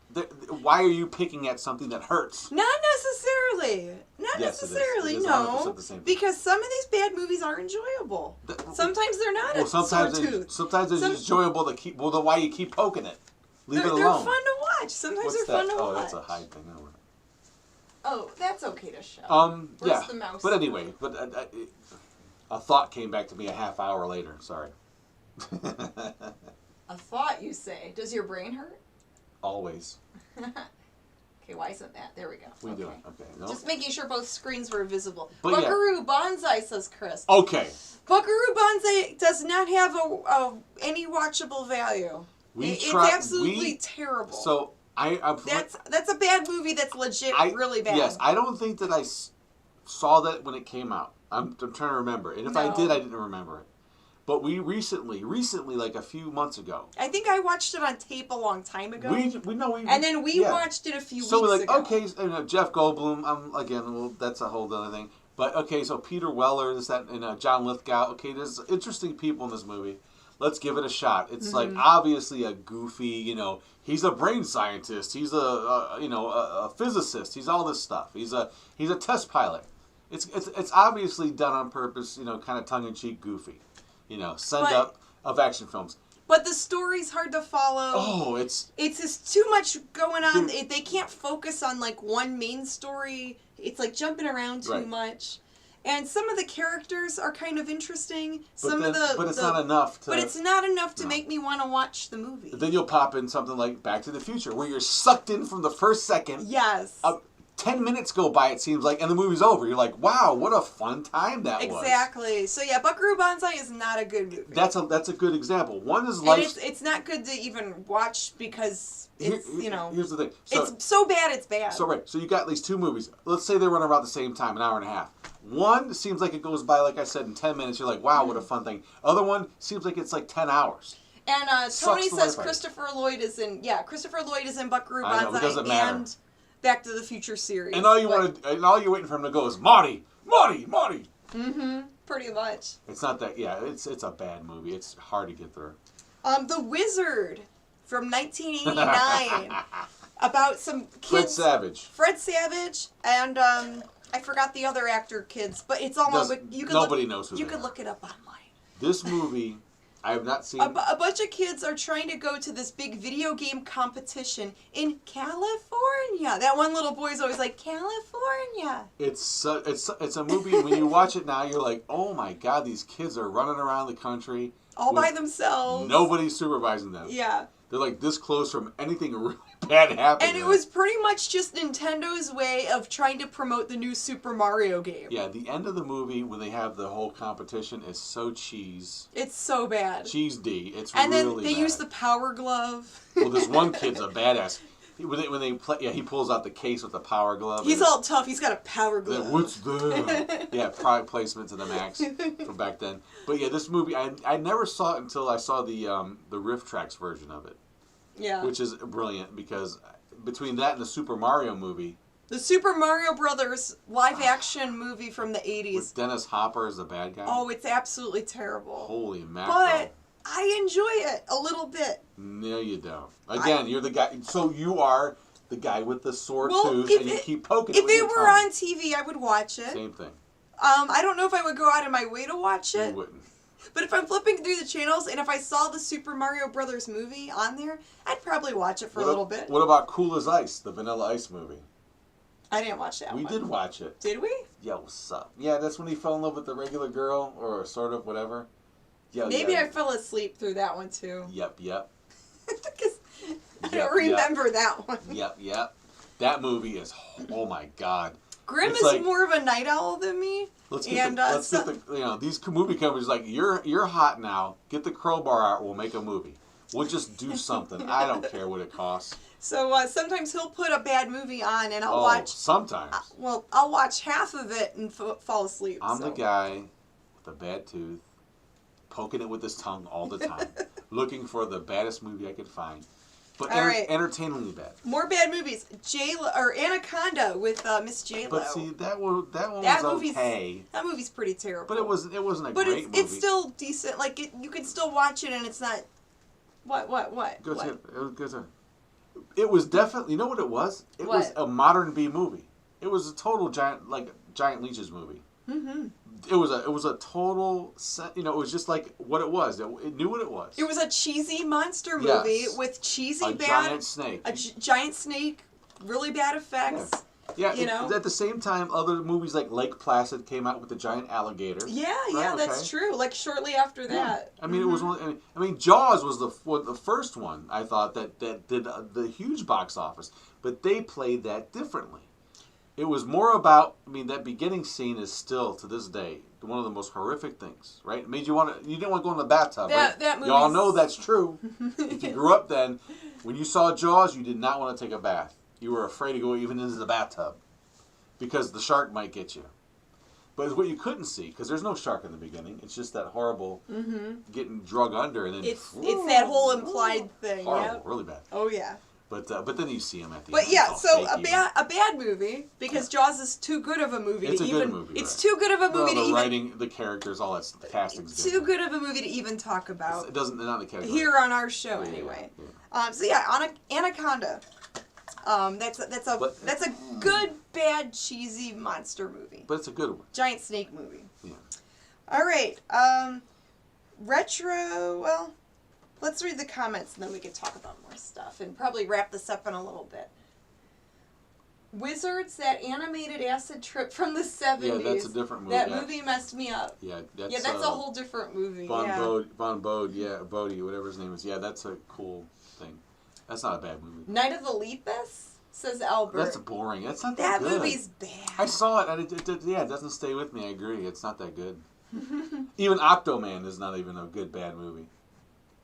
why are you picking at something that hurts? Not necessarily. Not necessarily, no. Because some of these bad movies are enjoyable. Sometimes they're not. Well, sometimes it's enjoyable to keep, then why you keep poking it? Leave it alone. They're fun to watch. Sometimes they're fun to watch. Oh, that's a Hyde thing. Oh, that's okay to show. Yeah. The mouse? But anyway, a thought came back to me a half hour later. Sorry. A thought, you say? Does your brain hurt? Always. Okay, why isn't that? There we go. We do it. Okay. No. Just making sure both screens were visible. But Buckaroo Banzai, says Chris. Okay. Buckaroo Banzai does not have any watchable value. It's absolutely terrible. So that's a bad movie. That's legit really bad. Yes, I don't think that I saw that when it came out. I'm trying to remember, and if I did, I didn't remember it. But we recently, like a few months ago. I think I watched it on tape a long time ago. And then we watched it a few weeks ago. So we're like, okay, Jeff Goldblum. That's a whole other thing. But okay, so Peter Weller, and John Lithgow. Okay, there's interesting people in this movie. Let's give it a shot. It's like obviously a goofy, he's a brain scientist. He's a physicist. He's all this stuff. He's a test pilot. It's obviously done on purpose, kind of tongue in cheek, goofy. Send up of action films. But the story's hard to follow. Oh, it's just too much going on. They can't focus on like one main story. It's like jumping around too much. And some of the characters are kind of interesting. But it's not enough to... But it's not enough to make me want to watch the movie. Then you'll pop in something like Back to the Future, where you're sucked in from the first second. Yes. 10 minutes go by, it seems like, and the movie's over. You're like, wow, what a fun time that was. Exactly. So yeah, Buckaroo Banzai is not a good movie. That's a good example. One is like... It's not good to even watch because it's, Here's the thing. It's so bad it's bad. So you got these two movies. Let's say they run around the same time, an hour and a half. One seems like it goes by, like I said, in 10 minutes. You're like, wow, what a fun thing. Other one seems like it's like 10 hours. And Tony says Christopher Lloyd is in Buckaroo Banzai and Back to the Future series. And all you're waiting for him to go is Marty. Mm-hmm. Pretty much. It's not that. Yeah, it's a bad movie. It's hard to get through. The Wizard from 1989 about some kids. Fred Savage and I forgot the other actor kids, but it's all nobody knows who. You could look it up online. This movie, I have not seen. A bunch of kids are trying to go to this big video game competition in California. That one little boy's always like, California. It's a movie. When you watch it now, you're like, oh my god, these kids are running around the country all by themselves. Nobody's supervising them. Yeah. They're like this close from anything really bad happening. And it was pretty much just Nintendo's way of trying to promote the new Super Mario game. Yeah, the end of the movie when they have the whole competition is so cheese. It's so bad. Cheese D. It's and really bad. And then they use the power glove. Well, this one kid's a badass. When they play, he pulls out the case with the power glove. He's all tough. He's got a power glove. What's that? Yeah, product placement to the max from back then. But yeah, this movie, I never saw it until I saw the Riff Tracks version of it. Yeah. Which is brilliant because between that and the Super Mario movie. The Super Mario Brothers live action movie from the 80s. With Dennis Hopper as the bad guy. Oh, it's absolutely terrible. Holy mackerel. But I enjoy it a little bit. No, you don't. Again, you're the guy. So you are the guy with the sore tooth, and you keep poking it with your If it were on TV, I would watch it. Same thing. I don't know if I would go out of my way to watch it. You wouldn't. But if I'm flipping through the channels and if I saw the Super Mario Brothers movie on there, I'd probably watch it for a little bit. What about Cool as Ice, the Vanilla Ice movie? I didn't watch that We one. did watch it. Did we? Yeah, what's up? Yeah, that's when he fell in love with the regular girl, or sort of, whatever. Yeah, Maybe I fell asleep through that one too. Yep. Because I don't remember that one. Yep. That movie is, oh my God. Grimm It's is like, more of a night owl than me. Let's get the these movie companies like, you're hot now. Get the crowbar out. We'll make a movie. We'll just do something. I don't care what it costs. So sometimes he'll put a bad movie on, and I'll watch. Sometimes. I'll watch half of it and fall asleep. I'm the guy with a bad tooth, poking it with his tongue all the time, looking for the baddest movie I could find. But entertainingly bad. More bad movies. Anaconda with Miss J-Lo. But see, that one was okay. That movie's pretty terrible. But it wasn't a great movie. But it's still decent. Like you can still watch it, and it's not. What? It was definitely. You know what it was? It was a modern B movie. It was a total giant leeches movie. Mm-hmm. It was a total. It was just like what it was. It knew what it was. It was a cheesy monster movie with cheesy giant snake. A giant snake. Really bad effects. Yeah. At the same time, other movies like Lake Placid came out with the giant alligator. Yeah, that's true. Like shortly after that. I mean, it was one. I mean, Jaws was the first one I thought that did the huge box office, but they played that differently. It was more about. I mean, that beginning scene is still to this day one of the most horrific things. Right? It made you didn't want to go in the bathtub. Right? Y'all know that's true. If you grew up then, when you saw Jaws, you did not want to take a bath. You were afraid to go even into the bathtub because the shark might get you. But it's what you couldn't see because there's no shark in the beginning. It's just that horrible getting drug under and then it's that whole implied thing. Horrible, really bad. Oh yeah. But then you see him at the end. But yeah, so a bad movie because Jaws is too good of a movie it's to a even. Good movie, it's too good of a movie to even. The writing, the characters, all that. The casting's too good of a movie to even talk about. It doesn't not the category here on our show anyway. Yeah. Anaconda. That's a good, bad, cheesy monster movie. But it's a good one. Giant snake movie. Yeah. All right. Retro. Well, let's read the comments and then we can talk about more stuff and probably wrap this up in a little bit. Wizards, that animated acid trip from the 70s. Yeah, that's a different movie. That movie messed me up. Yeah, that's a whole different movie. Von Bode, whatever his name is. Yeah, that's a cool thing. That's not a bad movie. Night of the Lepus, says Albert. That's boring. That's not that good. That movie's bad. I saw it, and it doesn't stay with me. I agree. It's not that good. Even Octoman is not even a good, bad movie.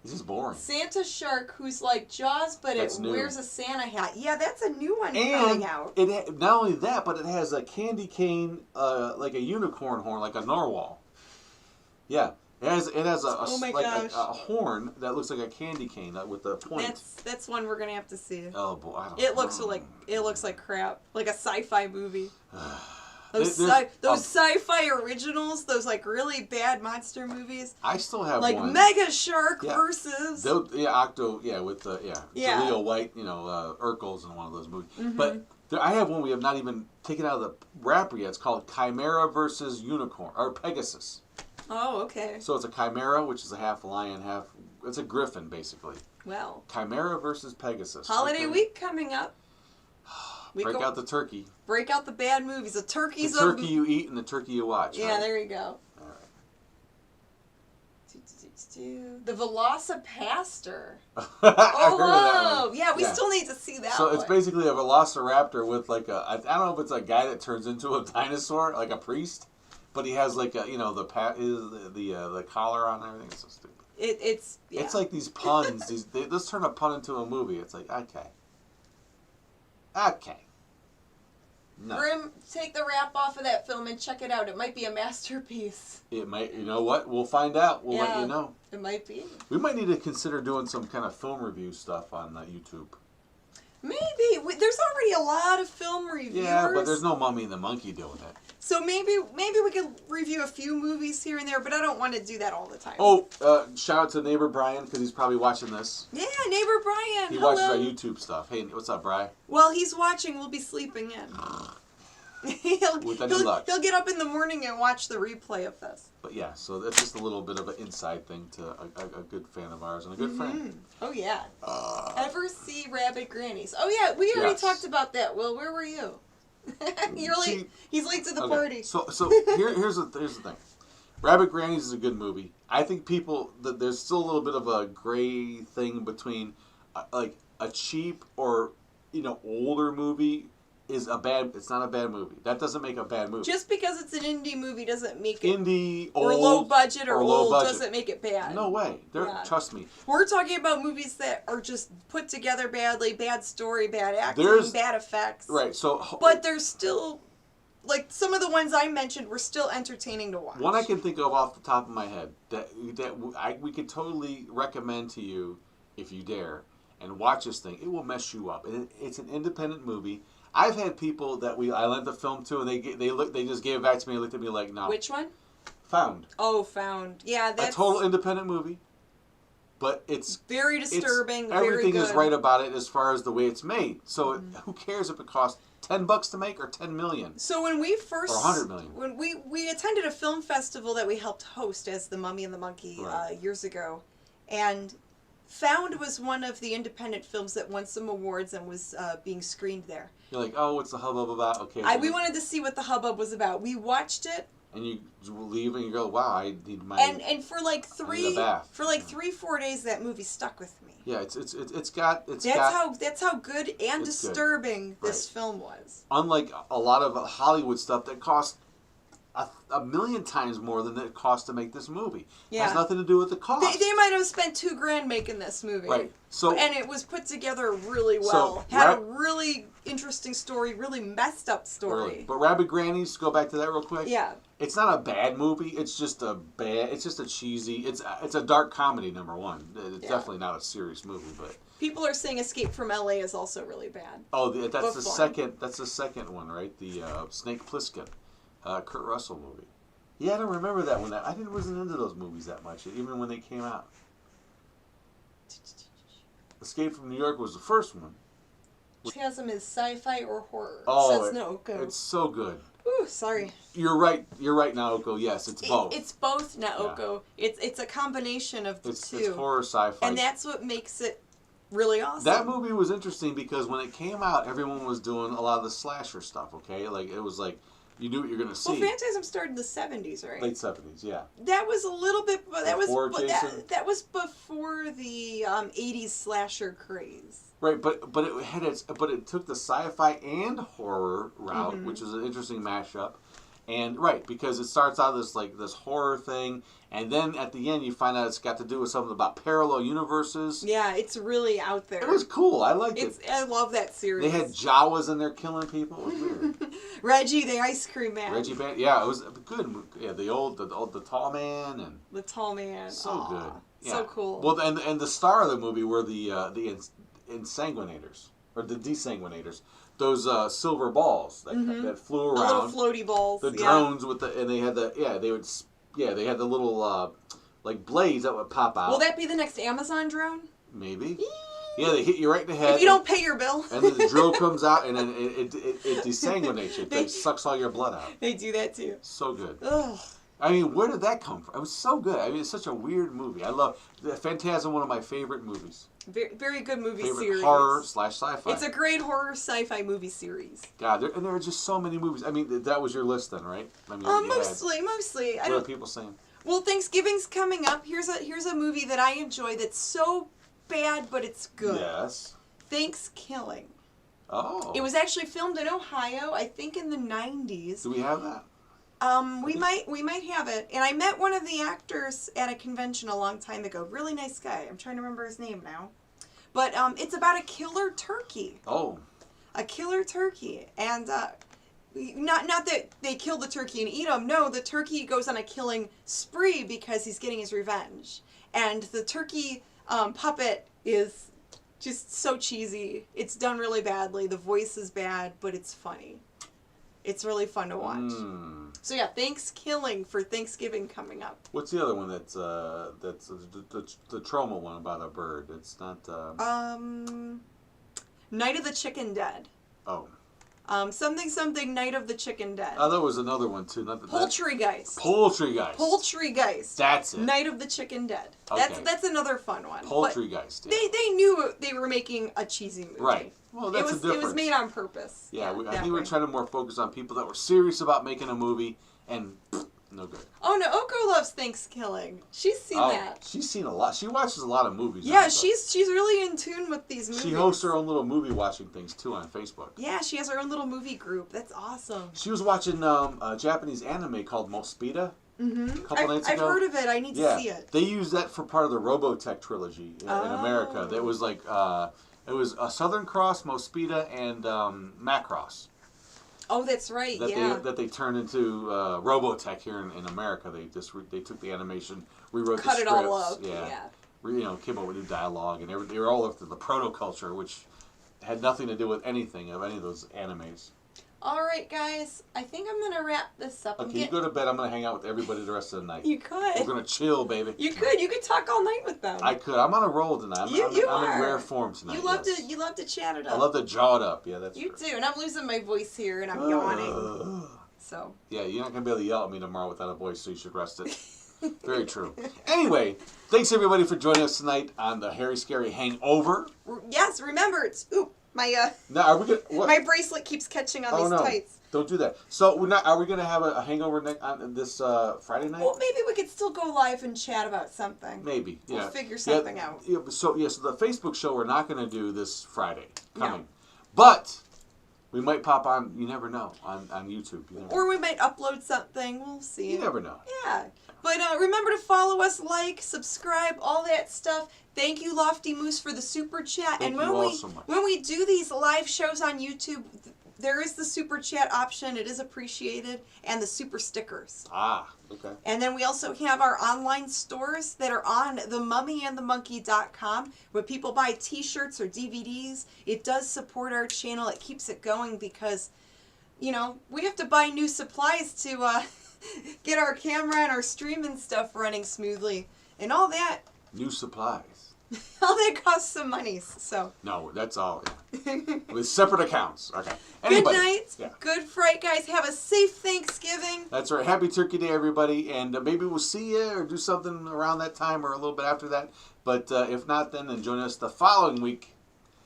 It's just boring. Santa Shark, who's like Jaws, but it wears a Santa hat. Yeah, that's a new one coming out. Not only that, but it has a candy cane, like a unicorn horn, like a narwhal. Yeah. It has a horn that looks like a candy cane with a point. That's one we're gonna have to see. Oh boy, I don't know. It looks like crap, like a sci-fi movie. Those sci-fi originals, those like really bad monster movies. I still have like one. Mega Shark versus. With Jaleel White, Urkel's in one of those movies. Mm-hmm. But I have one we have not even taken out of the wrapper yet. It's called Chimera versus Unicorn or Pegasus. Oh, okay. So it's a chimera, which is a half lion, it's a griffin, basically. Well. Chimera versus Pegasus. Holiday week coming up. Break out the turkey. Break out the bad movies. The turkey you eat and the turkey you watch. Yeah, right? There you go. All right. The Velocipaster. Oh, yeah, we still need to see that. So it's basically a velociraptor with I don't know if it's a guy that turns into a dinosaur, like a priest. But he has like the collar on and everything. It's so stupid. It's like these puns. Let's turn a pun into a movie. It's like okay. No. Grimm, take the wrap off of that film and check it out. It might be a masterpiece. It might. You know what? We'll find out. We'll let you know. It might be. We might need to consider doing some kind of film review stuff on YouTube. Maybe. There's already a lot of film reviewers. Yeah, but there's no Mummy and the Monkey doing it. So maybe we could review a few movies here and there, but I don't want to do that all the time. Oh, shout out to neighbor Brian because he's probably watching this. Yeah, neighbor Brian. He watches our YouTube stuff. Hey, what's up, Brian? Well, he's watching. We'll be sleeping in. He'll get up in the morning and watch the replay of this. But yeah, so that's just a little bit of an inside thing to a good fan of ours and a good friend. Oh yeah. Ever see Rabbit Grannies? Oh yeah, we already talked about that. Will, where were you? He's late to the Okay. party. So here's the thing. Rabbit Grannies is a good movie. I think there's still a little bit of a gray thing between like a cheap or older movie is it's not a bad movie. That doesn't make a bad movie. Just because it's an indie movie doesn't make it indie or old, low budget or low old budget. doesn't make it bad. No way. Trust me. We're talking about movies that are just put together badly, bad story, bad acting, bad effects. Right. So but there's still like some of the ones I mentioned were still entertaining to watch. One I can think of off the top of my head we could totally recommend to you if you dare and watch this thing. It will mess you up. And it's an independent movie. I've had people that I lent the film to, and they just gave it back to me and looked at me like, no. Which one? Found. Oh, Found. Yeah, that's... A total independent movie, but it's... Very disturbing, everything very good. is right about it as far as the way it's made. So who cares if it costs $10 to make or $10 million? So when we first... Or $100 million. When we attended a film festival that we helped host as the Mummy and the Monkey years ago, and... Found was one of the independent films that won some awards and was being screened there. You're like, oh, what's the hubbub about? Okay. We wanted to see what the hubbub was about. We watched it. And you leave and you go, wow, I need my... And for like 3-4 days, that movie stuck with me. Yeah, that's how good and disturbing this film was. Unlike a lot of Hollywood stuff that costs a million times more than it cost to make this movie. Yeah. It has nothing to do with the cost. They might have spent $2,000 making this movie. Right. And it was put together really well. Had a really interesting story, really messed up story. Really. But Rabbit Grannies, go back to that real quick. Yeah. It's not a bad movie. It's just a cheesy. It's a dark comedy, number one. It's definitely not a serious movie, but people are saying Escape from LA is also really bad. Oh, that's the second. That's the second one, right? The Snake Plissken. Kurt Russell movie. Yeah, I don't remember that one. I wasn't into those movies that much, even when they came out. Escape from New York was the first one. Phantasm is sci-fi or horror. Oh, says Naoko. It's so good. Ooh, sorry. You're right, Naoko. Yes, it's both. It's both, Naoko. Yeah. It's a combination of the two. It's horror sci-fi. And that's what makes it really awesome. That movie was interesting because when it came out, everyone was doing a lot of the slasher stuff, okay? Like, it was like... You knew what you're going to see. Well, Phantasm started in the 70s, right? Late 70s, yeah. That was a little bit... That was before the 80s slasher craze. Right, but it took the sci-fi and horror route, which is an interesting mashup. And because it starts out this horror thing, and then at the end you find out it's got to do with something about parallel universes. Yeah, it's really out there. It was cool. I liked it. I love that series. They had Jawas in there killing people. It was weird. Reggie, the ice cream man. Reggie, yeah, it was good. Yeah, the tall man and the tall man. So good. Yeah. So cool. Well, and the star of the movie were the Insanguinators or the Desanguinators. Those silver balls that flew around. The little floaty balls. The drones and they had they had the little like blades that would pop out. Will that be the next Amazon drone? Maybe. Yeah, they hit you right in the head. If you don't pay your bill. And then the drill comes out and then it desanguinates you. It sucks all your blood out. They do that too. So good. Ugh. I mean, where did that come from? It was so good. I mean, it's such a weird movie. I love Phantasm, one of my favorite movies. Very, very good movie favorite series. Horror/sci-fi. It's a great horror sci-fi movie series. God, there are just so many movies. I mean, that was your list then, right? I mean, mostly. What are people saying? Well, Thanksgiving's coming up. Here's a movie that I enjoy that's so bad, but it's good. Yes. Thanksgiving. Oh. It was actually filmed in Ohio, I think in the 90s. Do we have that? We might have it. And I met one of the actors at a convention a long time ago. Really nice guy. I'm trying to remember his name now. But it's about a killer turkey. Oh. A killer turkey. And not that they kill the turkey and eat him. No, the turkey goes on a killing spree because he's getting his revenge. And the turkey puppet is just so cheesy. It's done really badly. The voice is bad, but it's funny. It's really fun to watch. So yeah, Thanksgiving for Thanksgiving coming up. What's the other one that's the trauma one about a bird? It's not. Night of the Chicken Dead. Oh. Something Night of the Chicken Dead. Oh, there was another one too. Not Poultrygeist. Poultrygeist. That's it. Night of the Chicken Dead. Okay. That's another fun one. Poultrygeist. Yeah. They knew they were making a cheesy movie. Right. Well, that's a difference. It was made on purpose. Yeah, I think we're trying to more focus on people that were serious about making a movie and no good. Oh no, Oko loves Thanksgiving. She's seen that. She's seen a lot. She watches a lot of movies. Yeah, she's really in tune with these movies. She hosts her own little movie watching things too on Facebook. Yeah, she has her own little movie group. That's awesome. She was watching a Japanese anime called Mospeada. A couple nights ago. I've heard of it. I need to see it. They used that for part of the Robotech trilogy in America. That was like it was a Southern Cross, Mospeada, and Macross. Oh, that's right. That they turned into Robotech here in America. They took the animation, rewrote the scripts. Cut it all up. Yeah. Came up with new dialogue, and they were all after the proto-culture, which had nothing to do with anything of any of those animes. All right, guys. I think I'm going to wrap this up. Okay, you go to bed. I'm going to hang out with everybody the rest of the night. You could. We're going to chill, baby. You could. You could talk all night with them. I could. I'm on a roll tonight. I'm in rare form tonight. You love to chat it up. I love to jaw it up. Yeah, that's true. You do. And I'm losing my voice here, and I'm yawning. So. Yeah, you're not going to be able to yell at me tomorrow without a voice, so you should rest it. Very true. Anyway, thanks everybody for joining us tonight on the Hairy Scary Hangover. Yes, remember it's my now, are we gonna, what? My bracelet keeps catching on these tights. Don't do that. So are we gonna have a hangover on this Friday night? Well, maybe we could still go live and chat about something. Maybe. Yeah. We'll figure something out. Yeah, so the Facebook show we're not gonna do this Friday coming, but we might pop on. You never know on YouTube. Or we might upload something. We'll see. You never know. Yeah. But remember to follow us, like, subscribe, all that stuff. Thank you, Lofty Moose, for the super chat. Thank you all so much. When we do these live shows on YouTube, there is the super chat option. It is appreciated. And the super stickers. Ah, okay. And then we also have our online stores that are on the MummyAndMonkey.com. When people buy t-shirts or DVDs, it does support our channel. It keeps it going because, we have to buy new supplies to get our camera and our streaming stuff running smoothly. And all that. New supplies. All that costs some money, so. No, that's all. With separate accounts. Okay. Good night. Yeah. Good fright, guys. Have a safe Thanksgiving. That's right. Happy Turkey Day, everybody. And maybe we'll see you or do something around that time or a little bit after that. But if not, then join us the following week.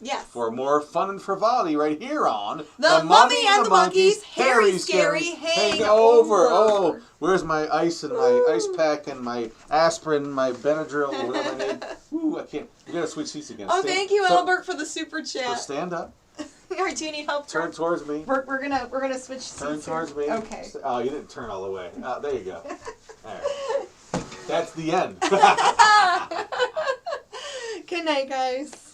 Yes. For more fun and frivolity right here on The Mummy and the Monkey's Hairy Scary Hangover. Oh, where's my ice and my ice pack and my aspirin, my Benadryl, or whatever I need? Ooh, I can't. We gotta switch seats again. Oh, thank you, Albert, for the super chat. So stand up. Or do you need help? Turn towards me. We're gonna switch seats. Turn towards me. Okay. Oh, you didn't turn all the way. Oh, there you go. All right. That's the end. Good night, guys.